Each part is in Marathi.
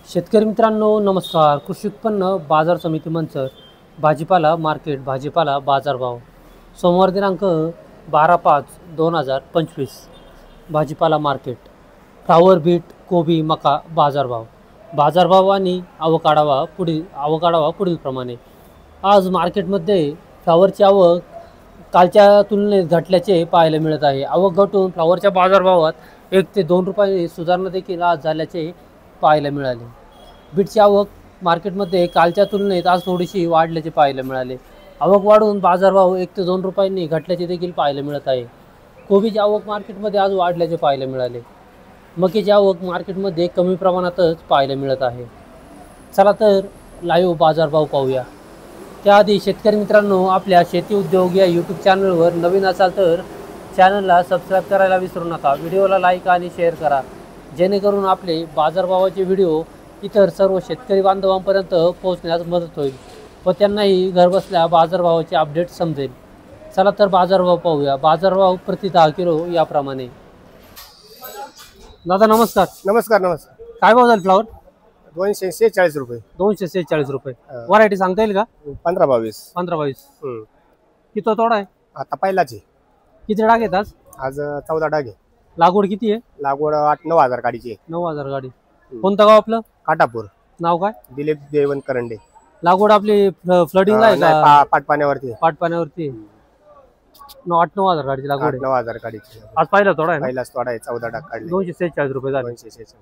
शेतकरी मित्रांनो नमस्कार. कृषी उत्पन्न बाजार समिती मंचर भाजीपाला मार्केट भाजीपाला बाजारभाव सोमवार दिनांक 12/5/2025. भाजीपाला मार्केट फ्लावर बीट कोबी मका बाजारभाव आणि आवक पुढील प्रमाणे. आज मार्केटमध्ये फ्लावरची आवक कालच्या तुलनेत घटल्याचे पाहायला मिळत आहे. आवक घटून फ्लावरच्या बाजारभावात 1 ते 2 रुपये सुधारणा देखील आज झाल्याचे पाहायला मिळाले. बीटची आवक मार्केटमध्ये कालच्या तुलनेत आज थोडीशी वाढल्याचे पाहायला मिळाले. आवक वाढून बाजारभाव 1 ते 2 रुपयांनी घटल्याचे देखील पाहायला मिळत आहे. कोबीची आवक मार्केटमध्ये आज वाढल्याचे पाहायला मिळाले. मक्याची आवक मार्केटमध्ये कमी प्रमाणातच पाहायला मिळत आहे. चला तर लाईव्ह बाजारभाव पाहूया. त्याआधी शेतकरी मित्रांनो, आपल्या शेती उद्योग या यूट्यूब चॅनलवर नवीन असाल तर चॅनलला सबस्क्राईब करायला विसरू नका. व्हिडिओला लाईक आणि शेअर करा, जेणेकरून आपले बाजारभावाचे व्हिडिओ इतर सर्व शेतकरी बांधवांपर्यंत पोहोचण्यास मदत होईल व त्यांनाही घरबसल्या बाजारभावाचे अपडेट समजेल. चला तर बाजारभाव पाहूया. बाजारभाव प्रति 10 किलो याप्रमाणे. दादा नमस्कार. नमस्कार. काय भाव झाले फ्लावर? 246 रुपये. 246 रुपये. व्हरायटी सांगता येईल का? 15-22. 15-22. किती तोडा आहे? आता पहिलाच आहे. किती डाग आहेत आज? आज 14 डाग आहे. लागवड किती आहे? लागवड 8-9 हजार गाडीची आहे. 9,000 गाडी. कोणतं गाव आपलं? काटापूर. नाव काय? दिलीप देवण करंडे. लागवड आपली फ्लडिंगला आहे का? पाटपाण्यावरती. पाटपाण्यावरती. 8-9 हजार गाडीची लागवड आहे. 9 हजार गाडीची. आज पहिला तोडा आहे ना? पहिलाच तोडा आहे. 14 डाग काढले. 246 रुपये झाले. 246.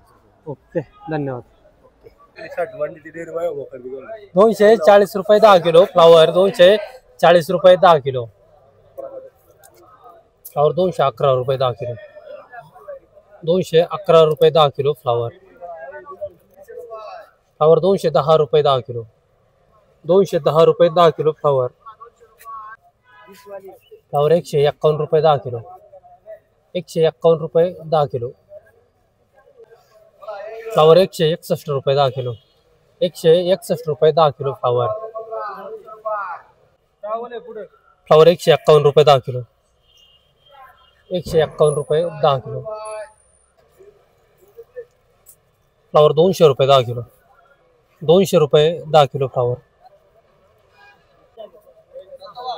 ओके, धन्यवाद. 240 रुपये 10 किलो फ्लावर. 240 रुपये 10 किलो फ्लावर. 211 रुपये 10 किलो. 211 रुपये 10 किलो फ्लावर. फ्लावर 210 रुपये 10 किलो. 210 रुपये 10 किलो फ्लावर. फ्लावर 151 रुपये 10 किलो. 151 रुपये 10 किलो. फ्लावर 161 रुपये 10 किलो. 161 रुपये 10 किलो फ्लावर. फ्लावर 151 रुपये 10 किलो. 151 रुपये 10 किलो. फ्लावर 200 रुपये 10 किलो. 200 रुपये 10 किलो फ्लावर.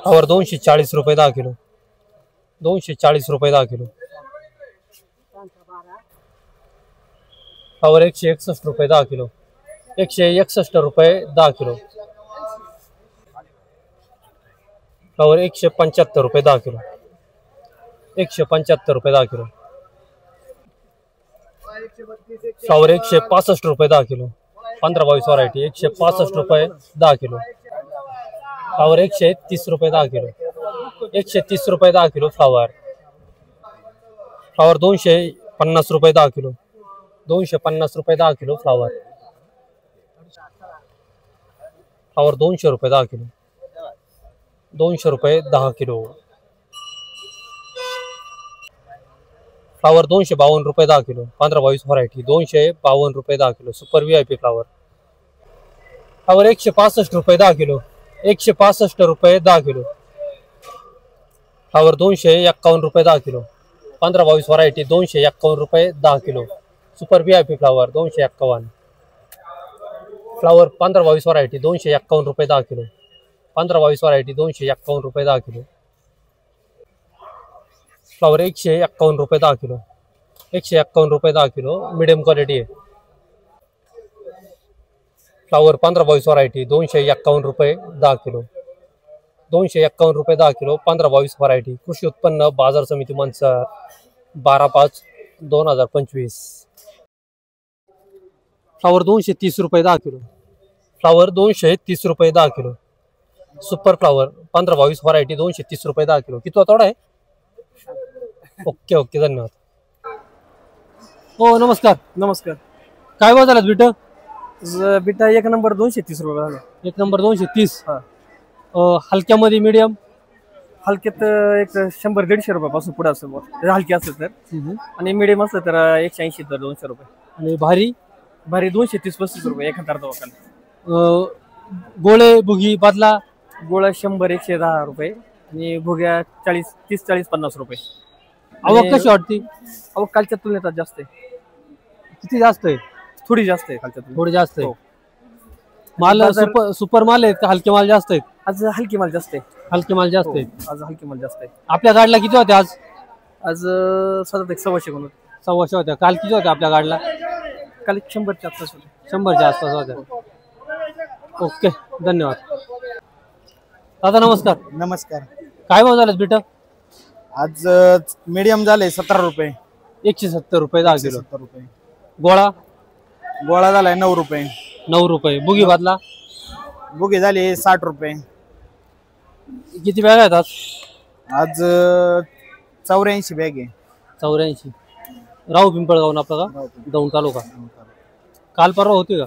फ्लावर 240 रुपये 10 किलो. 240 रुपये 10 किलो. फ्लावर 161 रुपये 10 किलो. 161 रुपये 10 किलो. फ्लावर 175 रुपये 10 किलो. 175 रुपये 10 किलो. फ्लावर 165 रुपये 10 किलो. 15-22 व्हरायटी. 165 रुपये 10 किलो. फ्लावर 130 रुपये 10 किलो. 130 रुपये 10 किलो फ्लावर. फ्लावर 250 रुपये 10 किलो. 250 रुपये 10 किलो फ्लावर. फ्लावर 200 रुपये 10 किलो. 200 रुपये 10 किलो. फ्लावर 252 रुपये 10 किलो. 15-22 व्हरायटी. 252 रुपये 10 kilo. Super VIP flower. Flower 165 रुपये 10 किलो. 165 रुपये 10 किलो. फ्लावर 251 रुपये 10 किलो. 15-22 व्हरायटी. 251 रुपये 10 kilo. Super VIP flower. 251. Flower 15-22 variety. 251 रुपये 10 किलो. 15-22 व्हरायटी. 251 रुपये 10 किलो. फ्लावर 151 रुपये 10 किलो. 151 रुपये 10 किलो. मीडियम क्वालिटी आहे. Flower 15-22 variety. 251 रुपये 10 किलो. 251 रुपये 10 किलो. 15-22 व्हरायटी. कृषी उत्पन्न बाजार समिती मंचर 12/5/2025. फ्लावर 230 रुपये 10 किलो. फ्लावर 230 रुपये 10 किलो. Super flower 15-22 variety. 230 रुपये 10 किलो. किती तोडा आहे? ओके, धन्यवाद. हो नमस्कार. काय भाव झाला बीट? बिटा 1 नंबर 230 रुपये झाला. 1 नंबर 230. हलक्यामध्ये मीडियम? हलक्यात एक 100-150 रुपयापासून पुढे असेल हलकी असलं तर. आणि मीडियम असलं तर 180 तर 200 रुपये. आणि भारी 230-35 रुपये एखादा गोळे भुगी बदला? गोळा 100-110 रुपये आणि भुग्या 30-40-50 रुपये. आवक कशी वाटते? आवक कालच्या तुलनेत जास्त आहे. किती जास्त आहे? थोडी जास्त आहे खालच्या तुलनेत. थोडी जास्त आहे. हो. माल बाजार- सुपर माल आहेत का हलके माल जास्त आहेत? आज हलकी माल जास्त आहे. हलके माल जास्त हो, आहेत. आज हलकी माल जास्त आहे. आपल्या गाडीला किती होत्या आज? आज सतत एक 100 कोण 100 होत्या. काल किती होत्या आपल्या गाडीला? काल 100च्या आसपास होते. 100च्या आसपास होत्या. ओके, धन्यवाद. दादा नमस्कार. नमस्कार. काय भाव झालेत बिट? आज मीडियम झाले 17 रुपये. 170 रुपये 10 किलो. 17 रुपये. गोळा गोळा झालाय 9 रुपये. 9 रुपये. बुगी बादला बुगे झाले 60 रुपये. किती बॅग आहेत आज? आज 84 बॅग आहे. 84. राहू पिंपळगाव आपलं का? दौंड तालुका. काल परवा होती का?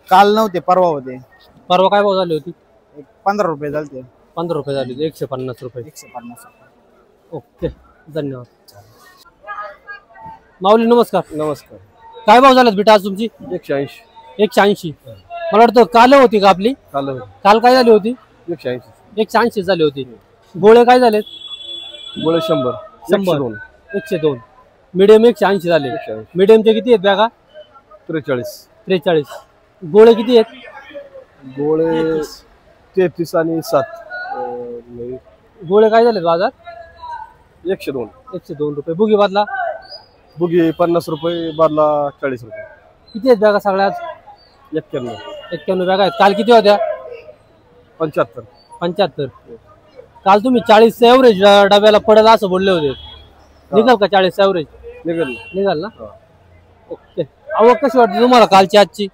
काल नव्हते, परवा होते. परवा काय भाव झाली होती? 15 रुपये झालते. 15 रुपये झाली होती. 150 रुपये. 150 रुपये. ओके, धन्यवाद. माऊली नमस्कार. नमस्कार. काय भाव झालेत बिटा आज तुमची? 180. 180. मला वाटतं काल होती का आपली? काल काय झाली होती? 180. 180 झाली होती. गोळे काय झालेत? गोळे 100. 100. 102. मीडियम 180 झाले. मीडियमचे किती आहेत बॅगा? 43. 43. गोळे किती आहेत? गोळे 33 आणि 7. गोळे काय झालेत बाजार? 102. 102 रुपये. बुगी बादला बुगी 50 रुपये, बादला 40 रुपये. किती आहेत बॅगा सगळ्यात? 91. 91 बॅगा आहेत. काल किती होत्या? 75. 75. काल तुम्ही 40 एव्हरेज डब्याला पडेल असं बोलले होते. निघाल का 40 एव्हरेज? निघाल ना? ओके. आवक कशी वाटते तुम्हाला कालची आजची?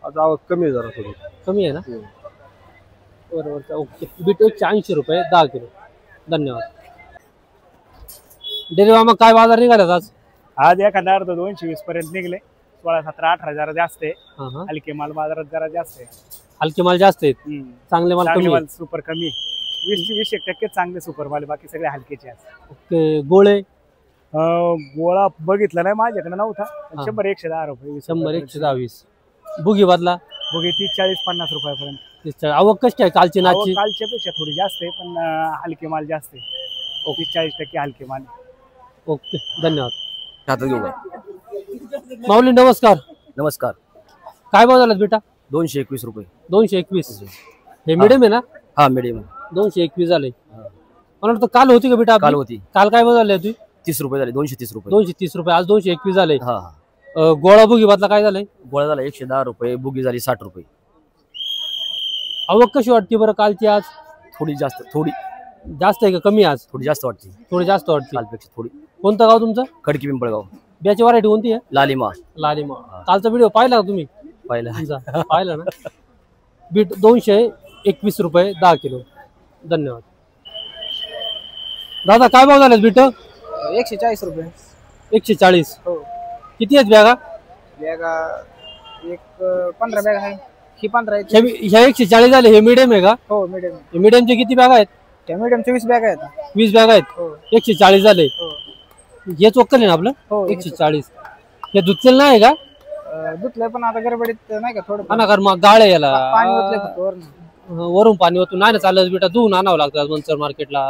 आज आवक कमी आहे जरा थोडी. कमी आहे ना? बरोबर. ओके. बीट 180 रुपये 10 किलो. धन्यवाद. डेली मामा काय बाजार निघाल्यात आज? आज एखादा अर्ध 220 पर्यंत निघले. 16, 17, 18 जरा जास्त आहे. हा हा. हलके माल बाजारात जरा जास्त आहे. हलके माल जास्त आहेत. चांगले माल चांगले कमी माल आहेत. सुपर कमी. 20-21% चांगले सुपर माल, बाकी सगळे हलकेचे आहेत. ओके. गोळे गोळा बघितला नाही, माझ्याकडे नव्हता. हा. 100, 110 रुपये. 100, 120. बुगी बादला बघे 30, 40, 50 रुपयापर्यंत. 30. आवक कशी आहे कालची नाची? कालच्या पेक्षा थोडी जास्त आहे, पण हलके माल जास्त आहे. 30-40% हलके माल. ओके, धन्यवाद. हातात घेऊ का? माऊली नमस्कार. नमस्कार. काय भाव झालात बेटा? 221 रुपये. 221. हे मिडियम आहे ना? हा मीडियम. 221 झाले. मला वाटतं काल होती का बेटा आपली? काल होती. काल काय भाव झाले होती? 30 रुपये झाले. 230 रुपये. 230 रुपये. आज 221 झाले. हा. गोळा बुगी बादला काय झालंय? गोळा झाला 110 रुपये. बुगी झाली 60 रुपये. आवक कशी वाटते बरं कालची आज? थोडी जास्त. थोडी जास्त आहे का कमी आज? थोडी जास्त वाटते थोडी जास्त वाटते. कालपेक्षा थोडी. कोणतं गाव तुमचं? खडकी पिंपळगाव. ब्याची व्हरायटी कोणती आहे? लालिमा. लालिमा. कालचा व्हिडिओ पाहिला का तुम्ही? पाहिलं. तुमचा पाहिला ना? बीट 221 रुपये 10 किलो. धन्यवाद. दादा काय भाव झाले बीट? 140 रुपये. 140. हो. किती आहेत बॅगा? बॅगा एक 15 बॅग आहे. ही 15 आहे. ह्या 140 झाले. हे मीडियम आहे का? हो मीडियम. मीडियमचे किती बॅगा आहेत? त्या मीडियमचे 20 बॅग आहेत. 20 बॅगा आहेत. हो. 140 झाले. हो. हे चोक्कल आहे ना आपलं? हो. 140. हे दुधचेल नाही का? दुधलंय, पण आता गडबडीत नाही का थोडं आणा कर मग गाळ आहे याला. पाणी ओतलंय फक्त वरून. वरून पाणी होतं नाही ना चालत बेटा. धुवून आणावं लागतं मनसर मार्केटला.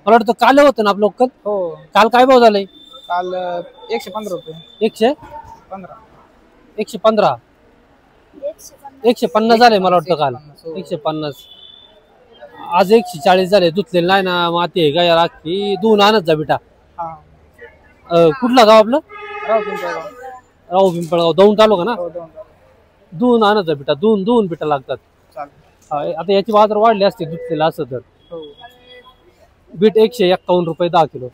मला वाटतं काल होतं ना आपलं लोकल. हो. काल काय भाव झाले? काल 115 रुपये. 115. 115. 150 झाले मला वाटतं काल. 150. आज 140 झाले. धुतलेले नाही ना, माती आहे का यार अख्खी. धुवून आणत जा बेटा. हा. कुठला गाव आपलं? राव पिंपळगाव. राहू पिंपळगाव. दौंड तालुका ना? हो, दोन. धुवून आणत जा बेटा. धुवून बेटा लागतात. चालेल. आता याची बाजार वाढली असते धुतलेला असं तर. हो. बीट 151 रुपये 10 किलो.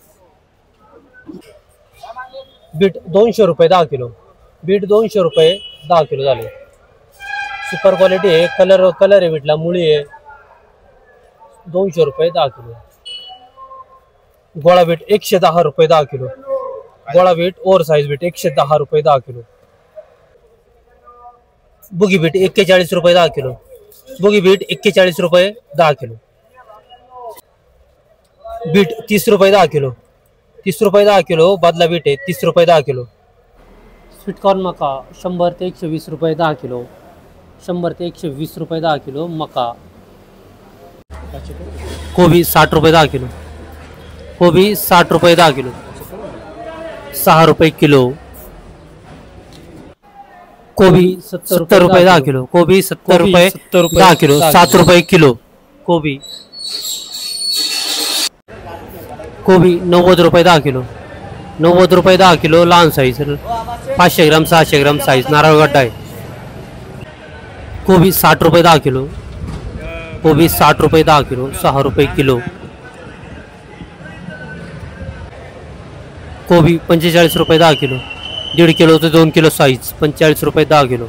बीट 200 रुपये 10 किलो. बीट 200 रुपये 10 किलो झाले. सुपर क्वालिटी आहे. कलर आहे बीटला. मुळी आहे. 200 रुपये 10 किलो. गोळा बीट 110 रुपये 10 किलो. गोळा बीट ओव्हर साईज बीट 110 रुपये 10 किलो. बुगी बीट 41 रुपये 10 किलो. बुगी बीट 41 रुपये 10 किलो. बीट 30 रुपये 10 किलो. 30 रुपये 10 किलो. बादला बीट आहे 30 रुपये 10 किलो. स्वीटकॉर्न मका 100 ते 120 रुपये 10 किलो. 100 ते 120 रुपये 10 किलो मका. कोबी 60 रुपये 10 किलो. कोबी 60 रुपये 10 किलो. 6 रुपये किलो. कोबी 70 रुपये 10 किलो. कोबी 70 रुपये 10 किलो. 7 रुपये किलो कोबी. कोबी 90 रुपये 10 किलो. 90 रुपये 10 किलो लहान साईज. 500 ग्राम 600 ग्राम साईज नारळ गड्डा आहे. कोबी 60 रुपये 10 किलो. कोबी 60 रुपये 10 किलो. 6 रुपये किलो. कोबी 45 रुपये 10 किलो. 1.5 किलो ते 2 किलो साईज 45 रुपये 10 किलो.